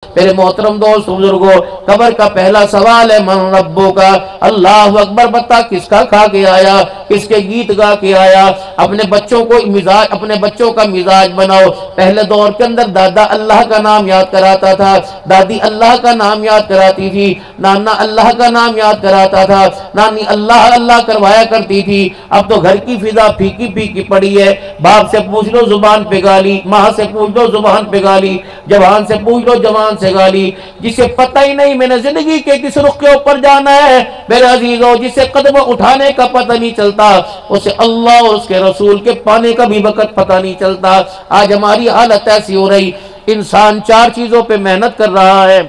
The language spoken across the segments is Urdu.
میرے محترم دوست بزرگوں، قبر کا پہلا سوال ہے من ربو کا، اللہ اکبر، بتا کس کا کھا کے آیا، کس کے گیت گا کے آیا۔ اپنے بچوں کا مزاج بناؤ۔ پہلے دور کے اندر دادا اللہ کا نام یاد کراتا تھا، دادی اللہ کا نام یاد کراتی تھی، نانا اللہ کا نام یاد کراتا تھا، نانی اللہ اللہ کروایا کرتی تھی۔ اب تو گھر کی فضا پھیکی پھیکی پڑی ہے۔ باپ سے پوچھ لو زبان پہ گالی، ماں سے پوچھ لو زبان پہ گالی، جوان سے پوچھ لو جوان سے گالی۔ جسے پتہ ہی نہیں میں نے زندگی کے کس رخ کے اوپر جانا ہے میرے عزیزوں، جسے قدم اٹھانے کا پتہ نہیں چلتا، اسے اللہ اور اس کے رسول کے پانے کا بھی وقت پتہ نہیں چلتا۔ آج ہماری حالت ایسی ہو رہی، انسان 4 چیزوں پہ محنت کر رہا ہے۔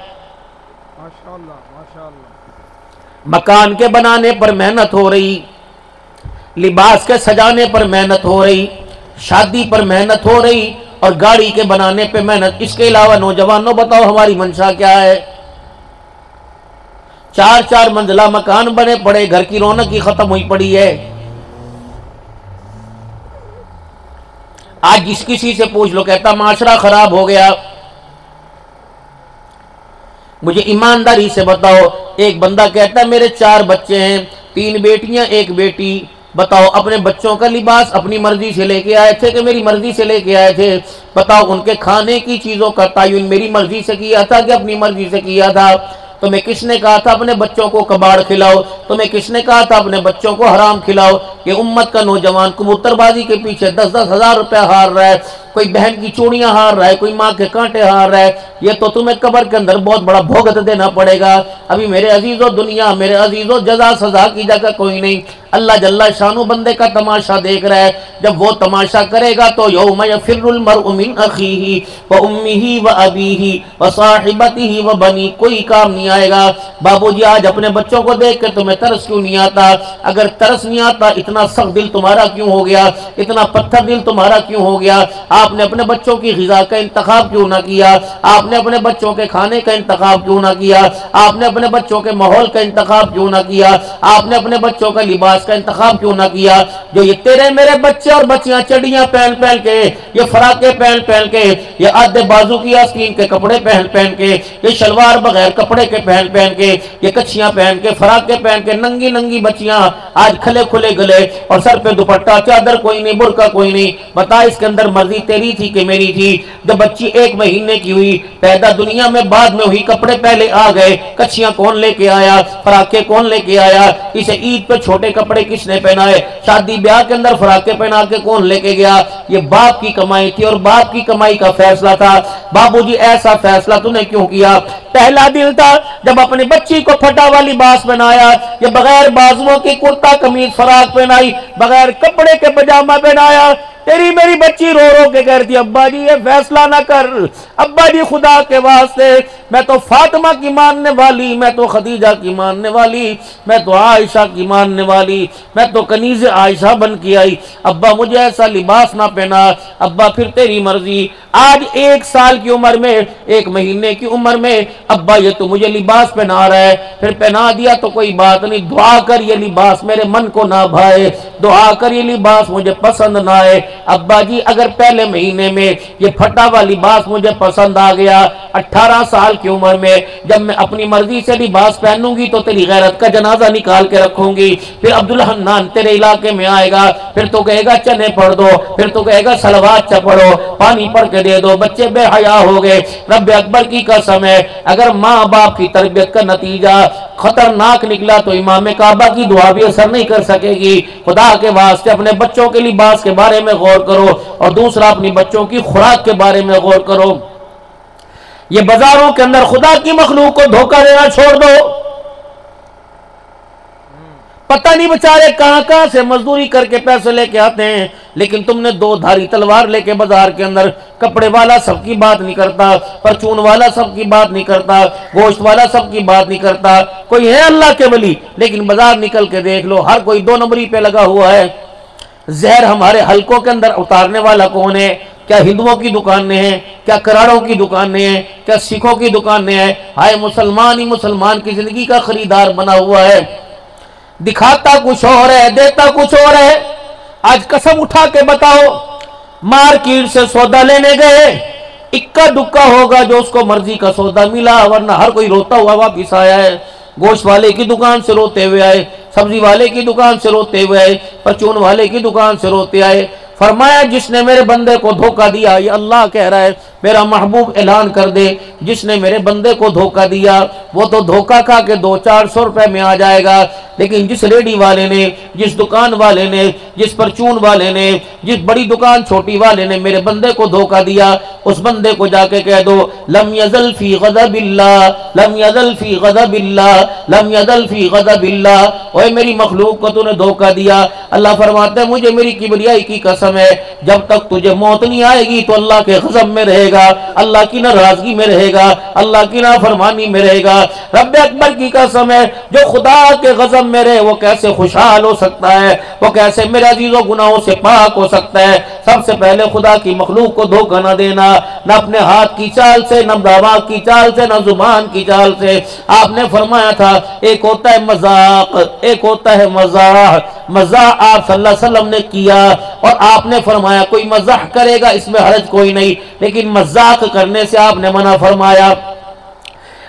مکان کے بنانے پر محنت ہو رہی، لباس کے سجانے پر محنت ہو رہی، شادی پر محنت ہو رہی، اور گاڑی کے بنانے پہ محنت۔ اس کے علاوہ نوجوانوں بتاؤ ہماری منشا کیا ہے؟ 4 منزلہ مکان بنے پڑے، گھر کی رونق ہی ختم ہوئی پڑی ہے۔ آج جس کسی سے پوچھ لو کہتا معاشرہ خراب ہو گیا۔ مجھے ایمانداری سے بتاؤ، ایک بندہ کہتا ہے میرے 4 بچے ہیں، 3 بیٹیاں 1 بیٹی، بتاؤ اپنے بچوں کا لباس اپنی مرضی سے لے کے آئے تھے کہ میری مرضی سے لے کے آئے تھے؟ بتاؤ ان کے کھانے کی چیزوں کا تعین میری مرضی سے کیا تھا کہ اپنی مرضی سے کیا تھا؟ تمہیں کس نے کہا تھا اپنے بچوں کو کباڑ کھلاؤ؟ تمہیں کس نے کہا تھا اپنے بچوں کو حرام کھلاؤ؟ یہ امت کا نوجوان کبوتر بازی کے پیچھے 10-10 ہزار روپے ہار رہا ہے، کوئی بہن کی چوڑیاں ہار رہا ہے، کوئی ماں کے کانٹے ہار رہا ہے۔ یہ تو تمہیں قبر کے اندر بہت بڑا بھوگت دینا پڑے گا۔ ابھی میرے عزیزو دنیا، میرے عزیزو جزا سزا کی جگہ کوئی نہیں۔ اللہ جل شانو بندے کا تماشا دیکھ رہا ہے۔ جب وہ تماشا کرے گا تو یوم یفر المرء من اخیہ وامہ وابیہ وصاحبتہ وبنیہ، کوئی کام نہیں آئے گا۔ بابو جی آج اپنے بچوں کو دیکھ کے تمہیں ترس کیوں نہیں آتا؟ اگر ترس نہیں آتا اتنا سخت دل تمہارا کیوں ہو گیا؟ اتنا پتھر دل تمہارا کیوں ہو گیا؟ آپ نے اپنے بچوں کی غذا کا انتخاب کیوں نہ کیا؟ آپ نے اپنے بچوں کے کھانے کا انتخاب کیوں نہ کیا؟ آپ نے اپنے بچوں کے ماحول کا انتخاب کیوں نہ کیا؟ آپ نے اپنے بچوں کا لباس کا انتخاب کیوں نہ کیا؟ جو یہ تیرے میرے بچے اور بچیاں چڑیاں پہن پہن کے، یہ فراقے پہن پہن کے، یہ آدھے بازو کی آستین کے کپڑے پہن پہن کے، یہ شلوار بغیر کپڑے کے پہن پہن کے، یہ کچھیاں پہن کے، فراقے پہن کے، ننگی ننگی بچیاں آج کھلے کھلے گلے اور سر پہ دوپٹہ، چادر کوئی نہیں، برقع کوئی نہیں۔ بتا اس کے اندر مرضی تیری تھی کہ میری تھی؟ جب بچی 1 مہینے کی ہوئی، پیدا دنیا میں بعد میں ہوئی، کپڑے پہلے آ گئے، کچھیاں کون لے کے آیا؟ فراقے کون لے کے آیا؟ اسے عید پہ چھوٹے کپڑے کس نے پہنائے؟ شادی بیاہ کے اندر فراقے پہنا کے کون لے کے گیا؟ یہ باپ کی کمائی تھی اور باپ کی کمائی کا فیصلہ تھا۔ بابو جی ایسا فیصلہ تو نے کیوں کیا؟ پہلا دل تھا جب اپنی بچی کو پھٹا ہوا لباس پہنایا، یہ بغیر بازوؤں کی کرتا قمیض فراق پہنائی، بغیر کپڑے کے پجامہ پہنایا، تیری میری بچی رو رو کے کہتی ابا جی یہ فیصلہ نہ کر، ابا جی خدا کے واسطے، میں تو فاطمہ کی ماننے والی، میں تو خدیجہ کی ماننے والی، میں تو عائشہ کی ماننے والی، میں تو کنیز عائشہ بن کے آئی، ابا مجھے ایسا لباس نہ پہنا، ابا پھر تیری مرضی۔ آج 1 سال کی عمر میں، 1 مہینے کی عمر میں، ابا یہ تو مجھے لباس پہنا رہا ہے، پھر پہنا دیا تو کوئی بات نہیں، دعا کر یہ لباس میرے من کو نہ بھائے، دعا کر یہ لباس مجھے پسند نہ آئے۔ ابا جی اگر پہلے مہینے میں یہ پھٹا ہوا لباس مجھے پسند آ گیا، 18 سال کی عمر میں جب میں اپنی مرضی سے لباس پہنوں گی تو تیری غیرت کا جنازہ نکال کے رکھوں گی، پھر عبدالحنان تیرے علاقے میں آئے گا، پھر تو کہے گا چنے پڑھ دو، پھر تو کہے گا صلوات پڑھو، پانی پڑھ کے دے دو، بچے بے حیا ہو گئے۔ رب اکبر کی قسم ہے اگر ماں باپ کی تربیت کا نتیجہ خطرناک نکلا تو امام کعبہ کی دعا بھی اثر نہیں کر سکے گی۔ خدا کے واسطے اپنے بچوں کے لباس کے بارے میں غور کرو، اور دوسرا اپنی بچوں کی خوراک کے بارے میں غور کرو۔ یہ بازاروں کے اندر خدا کی مخلوق کو دھوکہ دینا چھوڑ دو۔ پتہ نہیں بچارے کہاں کہاں سے مزدوری کر کے پیسے لے کے آتے ہیں، لیکن تم نے 2 دھاری تلوار لے کے بازار کے اندر، کپڑے والا سب کی بات نہیں کرتا، پرچون والا سب کی بات نہیں کرتا، گوشت والا سب کی بات نہیں کرتا، کوئی ہے اللہ کے ولی، لیکن بازار نکل کے دیکھ لو ہر کوئی 2 نمبری پہ لگا ہوا ہے۔ زہر ہمارے حلقوں کے اندر اتارنے والا کون ہے؟ کیا ہندوؤں کی دکانیں ہیں؟ کیا کراڑوں کی دکانیں ہیں؟ کیا سکھوں کی دکانیں ہیں؟ ہائے مسلمان ہی مسلمان کی زندگی کا خریدار بنا ہوا ہے، دکھاتا کچھ اور ہے، دیتا کچھ اور ہے۔ آج قسم اٹھا کے بتاؤ، مارکیٹ سے سودا لینے گئے، اکا دکا ہوگا جو اس کو مرضی کا سودا ملا، ورنہ ہر کوئی روتا ہوا واپس آیا ہے۔ گوشت والے کی دکان سے روتے ہوئے آئے، سبزی والے کی دکان سے روتے ہوئے آئے، پرچون والے کی دکان سے روتے آئے۔ فرمایا جس نے میرے بندے کو دھوکہ دیا، یہ اللہ کہہ رہا ہے، میرا محبوب اعلان کر دے، جس نے میرے بندے کو دھوکہ دیا وہ تو دھوکہ کھا کے 200-400 روپے میں آ جائے گا، لیکن جس ریڈی والے نے، جس دکان والے نے، جس پرچون والے نے، جس بڑی دکان چھوٹی والے نے میرے بندے کو دھوکہ دیا، اس بندے کو جا کے کہہ دو لم یزل فی غضب اللہ، لم یزل فی غضب اللہ، لم یزل فی غضب اللہ، اوے میری مخلوق کو تو نے دھوکہ دیا۔ اللہ فرماتا ہے مجھے میری کبریائی کی قسم ہے، جب تک تجھے موت نہیں آئے گی تو اللہ کے غضب میں رہے گا، اللہ کی ناراضگی میں رہے گا، اللہ کی نافرمانی میں رہے گا۔ رب اکبر کی قسم ہے، جو خدا کے غضب میں رہے وہ کیسے خوشحال ہو سکتا ہے، وہ کیسے میرے عزیزوں گناہوں سے پاک ہو سکتا ہے۔ سب سے پہلے خدا کی مخلوق کو دھوکہ نہ دینا، نہ اپنے ہاتھ کی چال سے، نہ دماغ کی چال سے، نہ زبان کی چال سے۔ آپ نے فرمایا تھا ایک ہوتا ہے مذاق، ایک ہوتا ہے مزاح۔ مزاح آپ صلی اللہ علیہ وسلم نے کیا اور آپ نے فرمایا کوئی مزاح کرے گا اس میں حرج کوئی نہیں، لیکن مذاق کرنے سے آپ نے منع فرمایا۔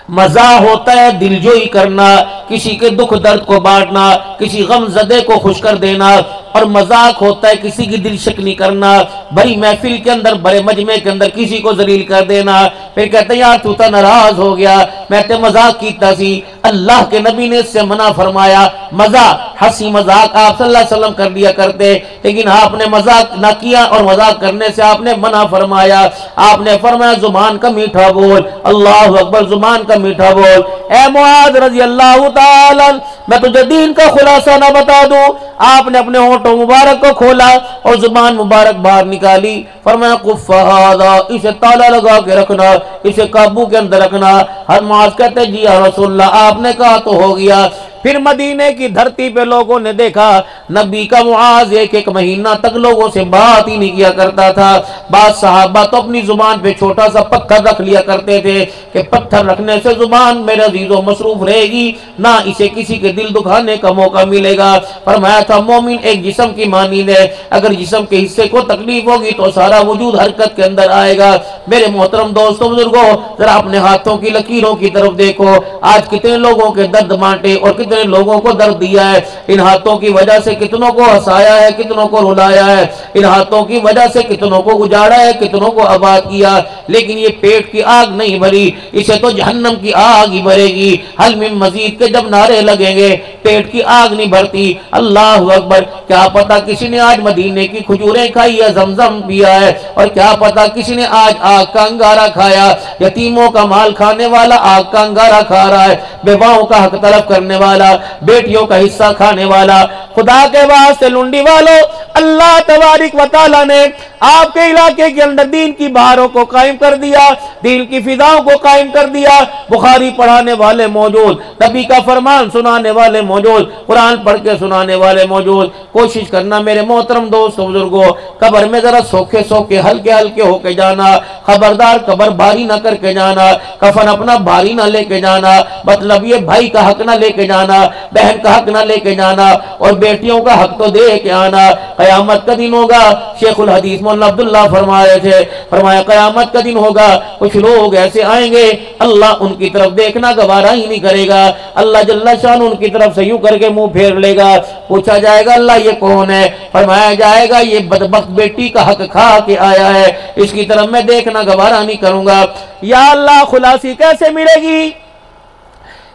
مزاح ہوتا ہے دلجوئی کرنا، کسی کے دکھ درد کو بانٹنا، کسی غم زدے کو خوش کر دینا، اور مذاق ہوتا ہے کسی کی دل شکنی کرنا، بڑی محفل کے اندر، بڑے مجمع کے اندر کسی کو ذلیل کر دینا، پھر کہتے ہیں یار تو تا ناراض ہو گیا، میں تے مذاق کیتا سی۔ اللہ کے نبی نے اس سے منع فرمایا۔ مذاق، ہنسی مذاق آپ صلی اللہ علیہ وسلم کر لیا کرتے، لیکن آپ نے مذاق نہ کیا اور مذاق کرنے سے آپ نے منع فرمایا۔ آپ نے فرمایا زبان کا میٹھا بول، اللہ اکبر، زبان کا میٹھا بول۔ اے معاذ رضی اللہ تعالی، میں تجھے دین کا خلاصہ نہ بتا دوں؟ آپ نے اپنے ہونٹوں مبارک کو کھولا اور زبان مبارک باہر نکالی، فرمایا کف ھذا، اسے تالا لگا کے رکھنا، اسے قابو کے اندر رکھنا۔ ہر معاذ کہتے جی یا رسول اللہ، آپ نے کہا تو ہو گیا۔ پھر مدینے کی دھرتی پہ لوگوں نے دیکھا نبی کا معاذ ایک مہینہ تک لوگوں سے بات ہی نہیں کیا کرتا تھا۔ بعض صحابہ تو اپنی زبان پہ چھوٹا سا پتھر رکھ لیا کرتے تھے کہ پتھر رکھنے سے زبان میرے عزیزوں مصروف رہے گی، نہ اسے کسی کے دل دکھانے کا موقع ملے گا۔ فرمایا تھا مومن ایک جسم کی مانند ہے، اگر جسم کے حصے کو تکلیف ہوگی تو سارا وجود حرکت کے اندر آئے گا۔ میرے محترم دوستوں بزرگوں، ذرا اپنے ہاتھوں کی لکیروں کی طرف دیکھو، آج کتنے لوگوں کے درد بانٹے اور کتنے لوگوں کو درد دیا ہے۔ ان ہاتھوں کی وجہ سے کتنوں کو ہنسایا ہے، کتنوں کو رلایا ہے، ان ہاتھوں کی وجہ سے کتنوں کو اجاڑا ہے، کتنوں کو آباد کیا، لیکن یہ پیٹ کی آگ نہیں بھری، اسے تو جہنم کی آگ ہی بھرے گی۔ حل من مزید کے جب نعرے لگیں گے پیٹ کی آگ نہیں بھرتی۔ اللہ اکبر، کیا پتا کسی نے آج مدینے کی کھجوریں کھائی ہے، زمزم پیا ہے، اور کیا پتا کسی نے آج آگ کا انگارہ کھایا۔ یتیموں کا مال کھانے والا آگ کا انگارہ کھا رہا ہے، بیواؤں کا حق طلب کرنے والا، بیٹیوں کا حصہ کھانے والا۔ خدا کے واسطے لنڈی والوں، اللہ تبارک و تعالی نے آپ کے علاقے کے اندر دین کی بہاروں کو قائم کر دیا، دین کی فضاؤں کو قائم کر دیا۔ بخاری پڑھانے والے موجود، نبی کا فرمان سنانے والے موجود، قرآن پڑھ کے سنانے والے موجود۔ کوشش کرنا میرے محترم دوستوں بزرگوں، قبر میں ذرا سوکھے سوکھے ہلکے ہلکے ہو کے جانا، خبردار قبر بھاری نہ کر کے جانا، کفن اپنا بھاری نہ لے کے جانا، مطلب یہ بھائی کا حق نہ لے کے جانا، بہن کا حق نہ لے کے جانا، اور بیٹیوں کا حق تو دے کے آنا۔ قیامت کا دن ہوگا، شیخ الحدیث مولانا عبداللہ فرما رہے تھے، فرمایا قیامت کا دن ہوگا، کچھ لوگ ایسے آئیں گے اللہ ان کی طرف دیکھنا گوارا ہی نہیں کرے گا، اللہ جل شان ان کی طرف سے یوں کر کے منہ پھیر لے گا۔ پوچھا جائے گا اللہ یہ کون ہے؟ فرمایا جائے گا یہ بدبخت بیٹی کا حق کھا کے آیا ہے، اس کی طرف میں دیکھنا گوارا نہیں کروں گا۔ یا اللہ خلاصی کیسے ملے گی؟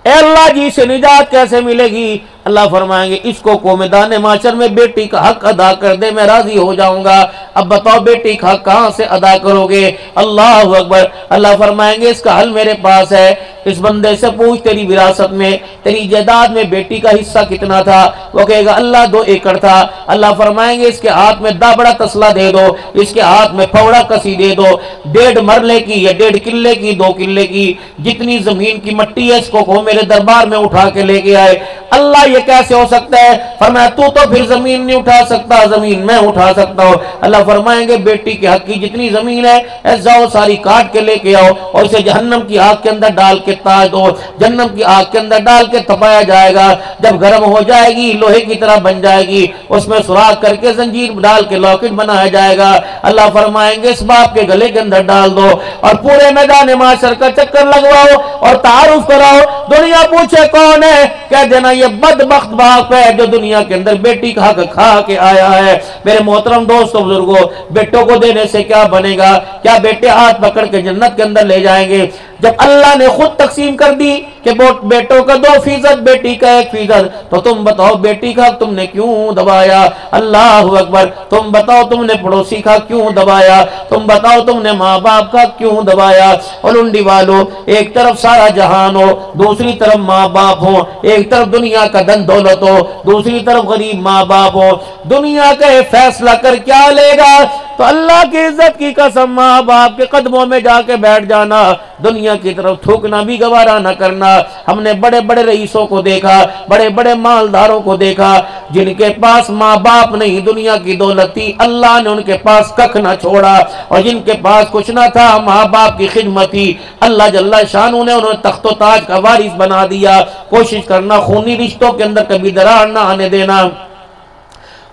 اے اللہ جی سے نجات کیسے ملے گی؟ اللہ فرمائیں گے اس کو میدان معاشر میں بیٹی کا حق ادا کر دے، میں راضی ہو جاؤں گا۔ اب بتاؤ بیٹی کا حق کہاں سے ادا کرو گے؟ اللہ اکبر، اللہ فرمائیں گے اس کا حل میرے پاس ہے۔ اس بندے سے پوچھ تیری وراثت میں، تیری جائیداد میں بیٹی کا حصہ کتنا تھا؟ وہ کہے گا اللہ 2 ایکڑ تھا۔ اللہ فرمائیں گے اس کے ہاتھ میں دابڑا تسلا دے دو، اس کے ہاتھ میں پھوڑا کسی دے دو، 1.5 مرلے کی یا 1.5 کلے کی 2 کلے کی جتنی زمین کی مٹی ہے اس کو میرے دربار میں اٹھا کے لے کے آئے۔ اللہ یہ کیسے ہو سکتا ہے؟ فرمایا تو پھر زمین نہیں اٹھا سکتا، زمین میں اٹھا سکتا ہوں۔ اللہ فرمائیں گے بیٹی کے حق کی جتنی زمین ہے جاؤ ساری کاٹ کے لے کے آؤ اور اسے جہنم کی آگ کے اندر ڈال کے تاج دو، جہنم کی آگ کے اندر ڈال کے تپایا جائے گا۔ جب گرم ہو جائے گی لوہے کی طرح بن جائے گی، اس میں سوراخ کر کے زنجیر ڈال کے لاکٹ بنایا جائے گا۔ اللہ فرمائیں گے اس باپ کے گلے کے اندر ڈال دو اور پورے میدان معاشر کا چکر لگواؤ اور تعارف کراؤ، دنیا پوچھے کون ہے، کہہ دینا یہ بدبخت باپ ہے جو دنیا کے اندر بیٹی کا حق کھا کے آیا ہے۔ میرے محترم دوستو بزرگوں، بیٹوں کو دینے سے کیا بنے گا؟ کیا بیٹے ہاتھ پکڑ کے جنت کے اندر لے جائیں گے؟ جب اللہ نے خود تقسیم کر دی کہ بیٹوں کا 2%، بیٹی کا 1%، تو تم بتاؤ بیٹی کا تم نے کیوں دبایا؟ اللہ اکبر! تم بتاؤ تم نے پڑوسی کا کیوں دبایا؟ تم بتاؤ تم نے ماں باپ کا کیوں دبایا؟ اور لنڈی والو، ایک طرف سارا جہان ہو، دوسری طرف ماں باپ ہو، ایک طرف دنیا کا دن دولت ہو، دوسری طرف غریب ماں باپ ہو، دنیا کا فیصلہ کر کیا لے گا؟ تو اللہ کی عزت کی قسم ماں باپ کے قدموں میں جا کے بیٹھ جانا، دنیا کی طرف تھوکنا بھی گوارا نہ کرنا۔ ہم نے بڑے بڑے رئیسوں کو دیکھا، بڑے بڑے مالداروں کو دیکھا جن کے پاس ماں باپ نہیں، دنیا کی دولت تھی، اللہ نے ان کے پاس ککھ نہ چھوڑا، اور جن کے پاس کچھ نہ تھا ماں باپ کی خدمت تھی، اللہ جل شانہ نے انہیں تخت و تاج کا وارث بنا دیا۔ کوشش کرنا خونی رشتوں کے اندر کبھی درار نہ آنے دینا،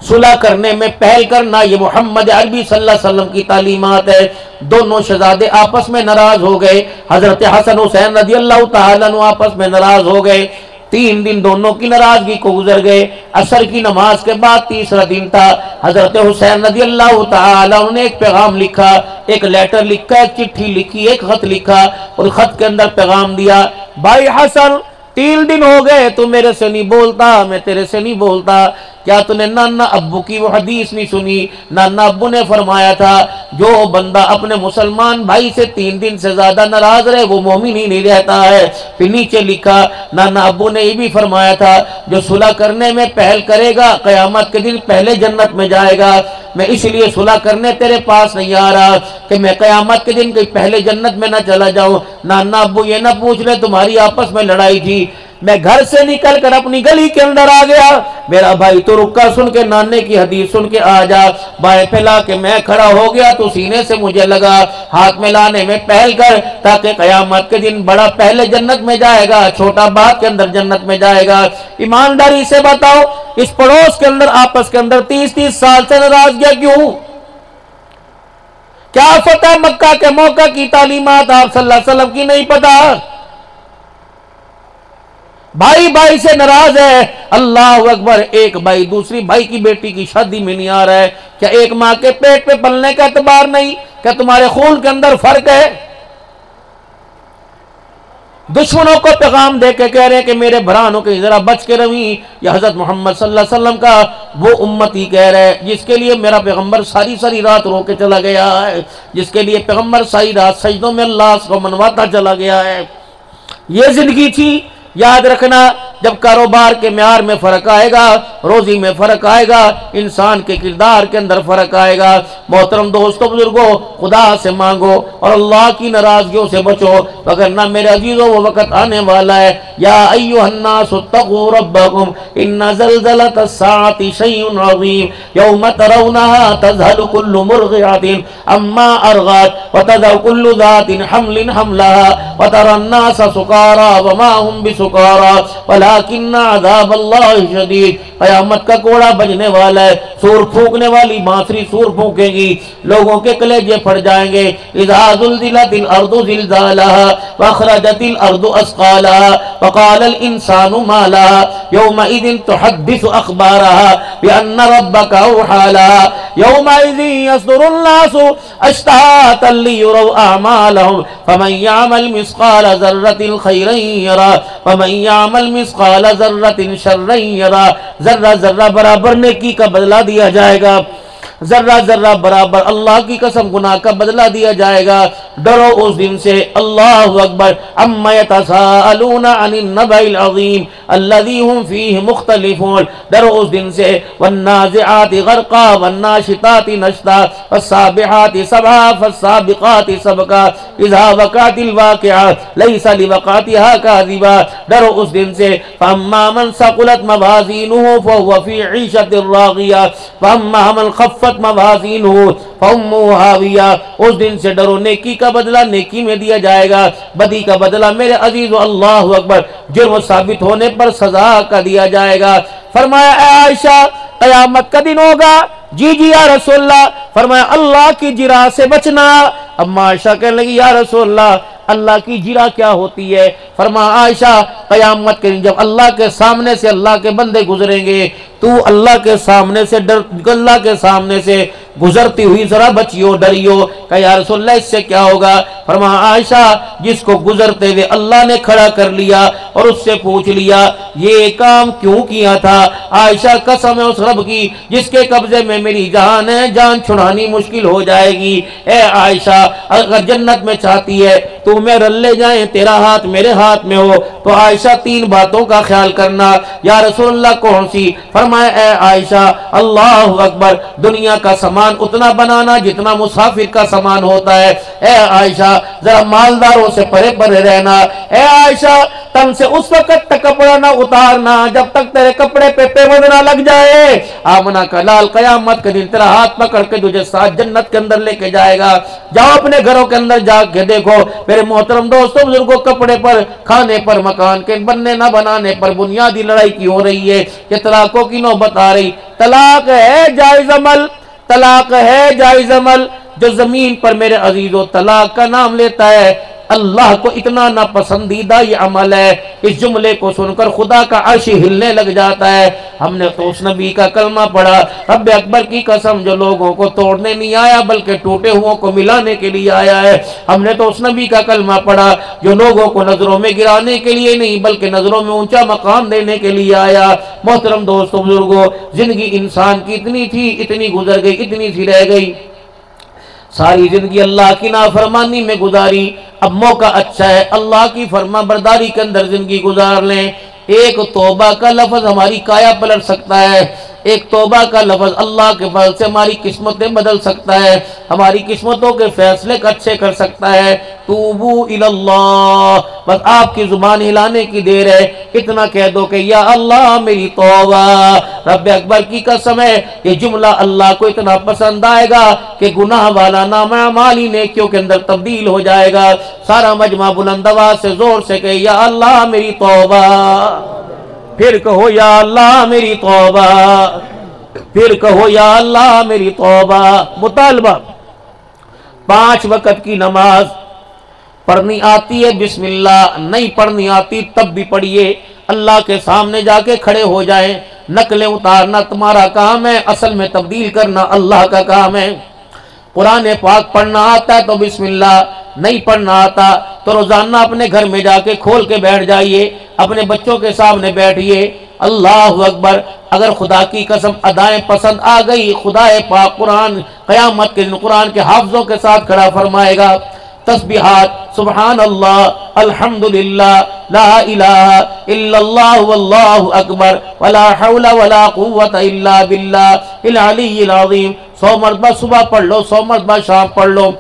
صلح کرنے میں پہل کرنا، یہ محمد عربی صلی اللہ علیہ وسلم کی تعلیمات ہے۔ دونوں شہزادے آپس میں ناراض ہو گئے، حضرت حسن حسین رضی اللہ تعالیٰ عنہ آپس میں ناراض ہو گئے، 3 دن دونوں کی ناراضگی کو گزر گئے۔ عصر کی نماز کے بعد تیسرا دن تھا، حضرت حسین رضی اللہ تعالیٰ عنہ نے ایک پیغام لکھا، ایک لیٹر لکھا، ایک چٹھی لکھی، ایک خط لکھا، اور خط کے اندر پیغام دیا، بھائی حسن 3 دن ہو گئے تو میرے سے نہیں بولتا، میں تیرے سے نہیں بولتا، کیا تو نے نانا ابو کی وہ حدیث نہیں سنی؟ نانا ابو نے فرمایا تھا جو بندہ اپنے مسلمان بھائی سے 3 دن سے زیادہ ناراض رہے وہ مومن ہی نہیں رہتا ہے۔ پھر نیچے لکھا نانا ابو نے یہ بھی فرمایا تھا جو صلح کرنے میں پہل کرے گا قیامت کے دن پہلے جنت میں جائے گا۔ میں اس لیے صلح کرنے تیرے پاس نہیں آ رہا کہ میں قیامت کے دن کہیں پہلے جنت میں نہ چلا جاؤں۔ نانا ابو یہ نہ پوچھ لے تمہاری آپس میں لڑائی تھی، میں گھر سے نکل کر اپنی گلی کے اندر آ گیا، میرا بھائی تو رک کر سن کے نانے کی حدیث سن کے آ جا، بائیں پہ لا کے میں کھڑا ہو گیا تو سینے سے مجھے لگا، ہاتھ میں لانے میں پہل کر تاکہ قیامت کے دن بڑا پہلے جنت میں جائے گا، چھوٹا بعد کے اندر جنت میں جائے گا۔ ایمانداری سے بتاؤ اس پڑوس کے اندر آپس کے اندر 30 سال سے ناراضگیاں کیوں؟ کیا فتح مکہ کے موقع کی تعلیمات آپ صلی اللہ علیہ وسلم کی نہیں پتا؟ بھائی بھائی سے ناراض ہے، اللہ اکبر، ایک بھائی دوسری بھائی کی بیٹی کی شادی میں نہیں آ رہا ہے، کیا ایک ماں کے پیٹ پہ پلنے کا اعتبار نہیں؟ کیا تمہارے خون کے اندر فرق ہے؟ دشمنوں کو پیغام دے کے کہہ رہے ہیں کہ میرے برانوں کے ذرا بچ کے رویں، یہ حضرت محمد صلی اللہ علیہ وسلم کا وہ امتی کہہ رہے ہیں جس کے لیے میرا پیغمبر ساری رات رو کے چلا گیا ہے، جس کے لیے پیغمبر ساری رات سجدوں میں اللہ کو منواتا چلا گیا ہے۔ یہ زندگی تھی۔ یاد رکھنا جب کاروبار کے معیار میں فرق آئے گا، روزی میں فرق آئے گا، انسان کے کردار کے اندر فرق آئے گا۔ محترم دوستو بزرگوں، خدا سے مانگو اور اللہ کی ناراضگیوں سے بچو، وگرنہ میرے عزیزوں وہ وقت آنے والا ہے، یا ایھا الناس اتقوا ربکم ان زلزلۃ الساعۃ شیء عظیم یوم ترونها تذہل کل مرضعۃ عما ارضعت وتضع کل ذات حمل حملها وترى الناس سکارى وما هم بسکارى ولیکن عذاب اللہ شدید۔ قیامت کا کوڑا بجنے والا ہے، سور پھونکنے والی بانسری سور پھونکے گی، لوگوں کے کلیجے پھٹ جائیں گے۔ اذا زلزلت الارض زلزالها واخرجت الارض اثقالها وقال الانسان ما لها يومئذ تحدث اخبارها بان ربك اوحى لها يومئذ يصدر الناس اشتاتا ليروا اعمالهم فمن يعمل مثقال ذرة خيرا يره ومن يعمل مثقال ذرة شرا يره۔ ذرہ ذرہ برابر نیکی کا بدلہ دیا جائے گا، ذرہ ذرہ برابر اللہ کی قسم گناہ کا بدلہ دیا جائے گا۔ ڈرو اس دن سے، اللہ اکبر، عما یتساءلون عن النبأ العظیم الذی هم فیہ مختلفون۔ ڈرو اس دن سے، والنازعات غرقا والناشطات نشطا والسابحات سبحا فالسابقات سبقا اذا وقعت الواقعہ لیس لوقعتها کاذبا۔ ڈرو اس دن سے، فاما من ثقلت موازینہ فهو فی عیشۃ راغیہ واما من خفت موازینہ فامہ ہاویہ۔ اس دن سے ڈرو، نیکی کا بدلہ نیکی میں دیا جائے گا، بدی کا بدلہ میرے عزیز اللہ اکبر جرم ثابت ہونے پر سزا کا دیا جائے گا۔ فرمایا اے عائشہ قیامت کا دن ہوگا؟ جی جی یا رسول اللہ۔ فرمایا اللہ کی جرا سے بچنا۔ اب عائشہ کہنے لگی یا رسول اللہ اللہ کی جرا کیا ہوتی ہے؟ فرمایا عائشہ قیامت کے دن جب اللہ کے سامنے سے اللہ کے بندے گزریں گے، تو اللہ کے سامنے سے اللہ کے سامنے سے گزرتی ہوئی ذرا بچیو ڈریو۔ کہ یا رسول اللہ اس سے کیا ہوگا؟ فرمایا عائشہ جس کو گزرتے ہوئے اللہ نے کھڑا کر لیا اور اس سے پوچھ لیا یہ کام کیوں کیا تھا؟ عائشہ قسم ہے اس رب کی جس کے قبضے میں میری جان ہے، جان چھڑانی مشکل ہو جائے گی۔ اے عائشہ اگر جنت میں چاہتی ہے تو میں رلے جائیں، تیرا ہاتھ میرے ہاتھ میں ہو، تو عائشہ تین باتوں کا خیال کرنا۔ یا رسول اللہ کون سی؟ فرمایا اے عائشہ اللہ اکبر دنیا کا سامان اتنا بنانا جتنا مسافر کا سامان ہوتا ہے۔ اے عائشہ ذرا مالداروں سے پرے پرے رہنا۔ اے عائشہ تن سے اس وقت تک کپڑا نہ اتارنا جب تک تیرے کپڑے پہ پیوند نہ لگ جائے۔ آمنہ کا لال قیامت کے دن تیرا ہاتھ پکڑ کے تجھے ساتھ جنت کے اندر لے کے جائے گا۔ جاؤ اپنے گھروں کے اندر جا کے دیکھو میرے محترم دوستوں بزرگوں، کپڑے پر، کھانے پر، مکان کے بننے نہ بنانے پر بنیادی لڑائی کی ہو رہی ہے کہ طلاقوں کی نوبت آ رہی۔ طلاق ہے جائز عمل، طلاق ہے جائز عمل۔ جو زمین پر میرے عزیزو طلاق کا نام لیتا ہے اللہ کو اتنا ناپسندیدہ یہ عمل ہے، اس جملے کو سن کر خدا کا عرش ہلنے لگ جاتا ہے۔ ہم نے تو اس نبی کا کلمہ پڑھا، رب اکبر کی قسم جو لوگوں کو توڑنے نہیں آیا بلکہ ٹوٹے ہوں کو ملانے کے لیے آیا ہے۔ ہم نے تو اس نبی کا کلمہ پڑھا جو لوگوں کو نظروں میں گرانے کے لیے نہیں بلکہ نظروں میں اونچا مقام دینے کے لیے آیا۔ محترم دوستوں بزرگوں، زندگی انسان کی اتنی تھی، اتنی گزر گئی، اتنی سی رہ گئی، ساری زندگی اللہ کی نافرمانی میں گزاری۔ اب موقع اچھا ہے اللہ کی فرما برداری کے اندر زندگی گزار لیں۔ ایک توبہ کا لفظ ہماری کایا پلٹ سکتا ہے، ایک توبہ کا لفظ اللہ کے فضل سے ہماری قسمتیں بدل سکتا ہے، ہماری قسمتوں کے فیصلے اچھے کر سکتا ہے۔ توبو اللہ، بس آپ کی زبان ہلانے کی دیر ہے، اتنا کہہ دو کہ یا اللہ میری توبہ۔ رب اکبر کی قسم ہے یہ جملہ اللہ کو اتنا پسند آئے گا کہ گناہ والا نام اعمال نیکیوں کے اندر تبدیل ہو جائے گا۔ سارا مجمع بلند آواز سے زور سے کہ یا اللہ میری توبہ، پھر کہو یا اللہ میری توبہ، پھر کہو یا اللہ میری توبہ۔ مطالبہ 5 وقت کی نماز پڑھنی آتی ہے بسم اللہ، نہیں پڑھنی آتی تب بھی پڑھیے۔ اللہ کے سامنے جا کے کھڑے ہو جائیں، نقلیں اتارنا تمہارا کام ہے، اصل میں تبدیل کرنا اللہ کا کام ہے۔ قرآن پاک پڑھنا آتا ہے تو بسم اللہ، نہیں پڑھنا آتا تو روزانہ اپنے گھر میں جا کے کھول کے بیٹھ جائیے، اپنے بچوں کے سامنے بیٹھیے۔ اللہ اکبر، اگر خدا کی قسم ادائیں پسند آ گئی خدا پاک قرآن قیامت کے دن قرآن کے حافظوں کے ساتھ کھڑا فرمائے گا۔ تسبیحات سبحان اللہ، الحمدللہ، لا الہ الا اللہ واللہ اکبر، ولا حول ولا قوت الا باللہ العلی العظیم 100 مرتبہ صبح پڑھ لو، 100 مرتبہ شام پڑھ لو۔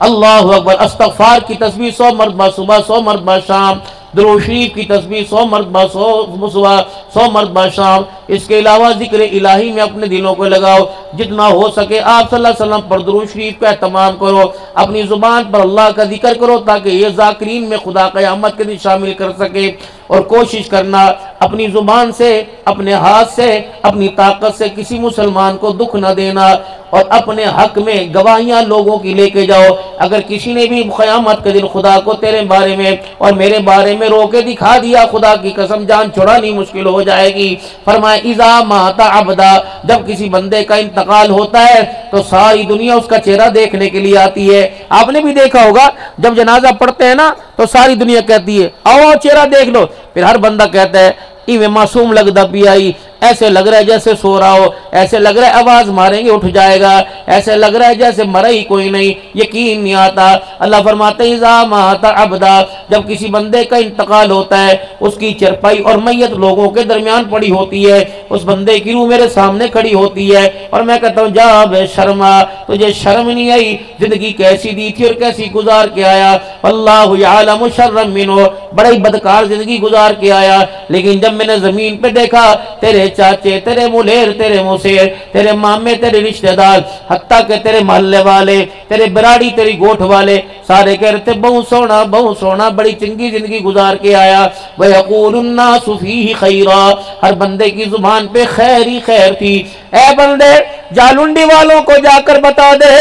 اللہ اکبر، استغفار کی تسبیح 100 مرتبہ صبح، 100 مرتبہ شام۔ درود شریف کی تسبیح 100 مرتبہ صبح، 100 مرتبہ شام۔ اس کے علاوہ ذکر الہی میں اپنے دلوں کو لگاؤ، جتنا ہو سکے آپ صلی اللہ علیہ وسلم پر درود شریف کا اہتمام کرو، اپنی زبان پر اللہ کا ذکر کرو تاکہ یہ ذاکرین میں خدا قیامت کے دن شامل کر سکے۔ اور کوشش کرنا اپنی زبان سے، اپنے ہاتھ سے، اپنی طاقت سے کسی مسلمان کو دکھ نہ دینا، اور اپنے حق میں گواہیاں لوگوں کی لے کے جاؤ۔ اگر کسی نے بھی قیامت کے دن خدا کو تیرے بارے میں اور میرے بارے میں رو کے دکھا دیا، خدا کی قسم جان چھڑانی مشکل ہو جائے گی۔ فرمائے اذا مات عبدا، جب کسی بندے کا انتقال ہوتا ہے تو ساری دنیا اس کا چہرہ دیکھنے کے لیے آتی ہے۔ آپ نے بھی دیکھا ہوگا جب جنازہ پڑھتے ہیں نا تو ساری دنیا کہتی ہے آؤ چہرہ دیکھ لو، پھر ہر بندہ کہتا ہے ایویں معصوم لگدا پی آئی، ایسے لگ رہا ہے جیسے سو رہا ہو، ایسے لگ رہا ہے آواز ماریں گے اٹھ جائے گا، ایسے لگ رہا ہے جیسے مرا ہی کوئی نہیں، یقین نہیں آتا۔ اللہ فرماتے ہیں اذا مات عبدا، جب کسی بندے کا انتقال ہوتا ہے، اس کی چرپائی اور میت لوگوں کے درمیان پڑی ہوتی ہے، اس بندے کی روح میرے سامنے کھڑی ہوتی ہے اور میں کہتا ہوں جا بے شرما، تجھے شرم نہیں آئی؟ زندگی کیسی دی تھی اور کیسی گزار کے آیا، اللہ یعلم شرم منہ، بڑا ہی بدکار زندگی گزار کے آیا، لیکن جب میں نے زمین پہ دیکھا تیرے چاچے، تیرے ملیر، تیرے موسیر، تیرے مامے، تیرے رشتہ دار، حتیٰ کہ تیرے محلے والے، تیرے براڑی، تیری گوٹھ والے سارے کہہ رہے تھے بہت سونا بڑی چنگی زندگی گزار کے آیا۔ وَيَقُولُ النَّاسُ فِيهِ خَيْرًا، ہر بندے کی زبان پہ خیر ہی خیر تھی۔ اے بندے، جالنڈی والوں کو جا کر بتا دے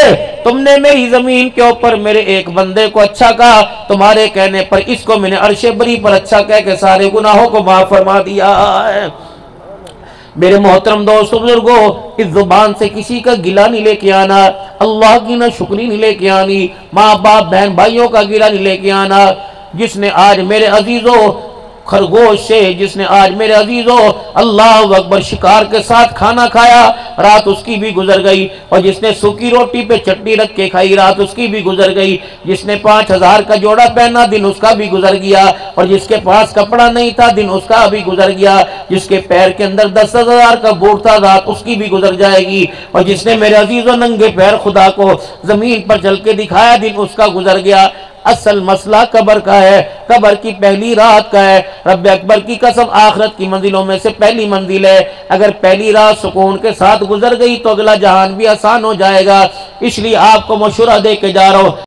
تم نے میری زمین کے اوپر میرے ایک بندے کو اچھا کہا، تمہارے کہنے پر اس کو میں نے عرش بری پر اچھا کہہ کے سارے گناہوں کو معاف فرما دیا ہے۔ میرے محترم دوستو بزرگو، اس زبان سے کسی کا گلہ نہیں لے کے آنا، اللہ کی نہ شکری نہیں لے کے آنی، ماں باپ بہن بھائیوں کا گلہ نہیں لے کے آنا۔ جس نے آج میرے عزیزوں خرگوش سے، جس نے آج میرے عزیزوں اللہ اکبر شکار کے ساتھ کھانا کھایا، رات اس کی بھی گزر گئی، اور جس نے سوکھی روٹی پہ چٹنی رکھ کے کھائی، رات اس کی بھی گزر گئی، جس نے 5000 کا جوڑا پہنا، دن اس کا بھی گزر گیا، اور جس کے پاس کپڑا نہیں تھا، دن اس کا بھی گزر گیا، جس کے پیر کے اندر 10,000 کا بوٹ تھا، رات اس کی بھی گزر جائے گی، اور جس نے میرے عزیزوں ننگے پیر خدا کو زمین پر چل کے دکھایا، دن اس کا گزر گیا۔ اصل مسئلہ قبر کا ہے، قبر کی پہلی رات کا ہے۔ رب اکبر کی قسم آخرت کی منزلوں میں سے پہلی منزل ہے، اگر پہلی رات سکون کے ساتھ گزر گئی تو اگلا جہان بھی آسان ہو جائے گا۔ اس لیے آپ کو مشورہ دے کے جا رہا ہوں،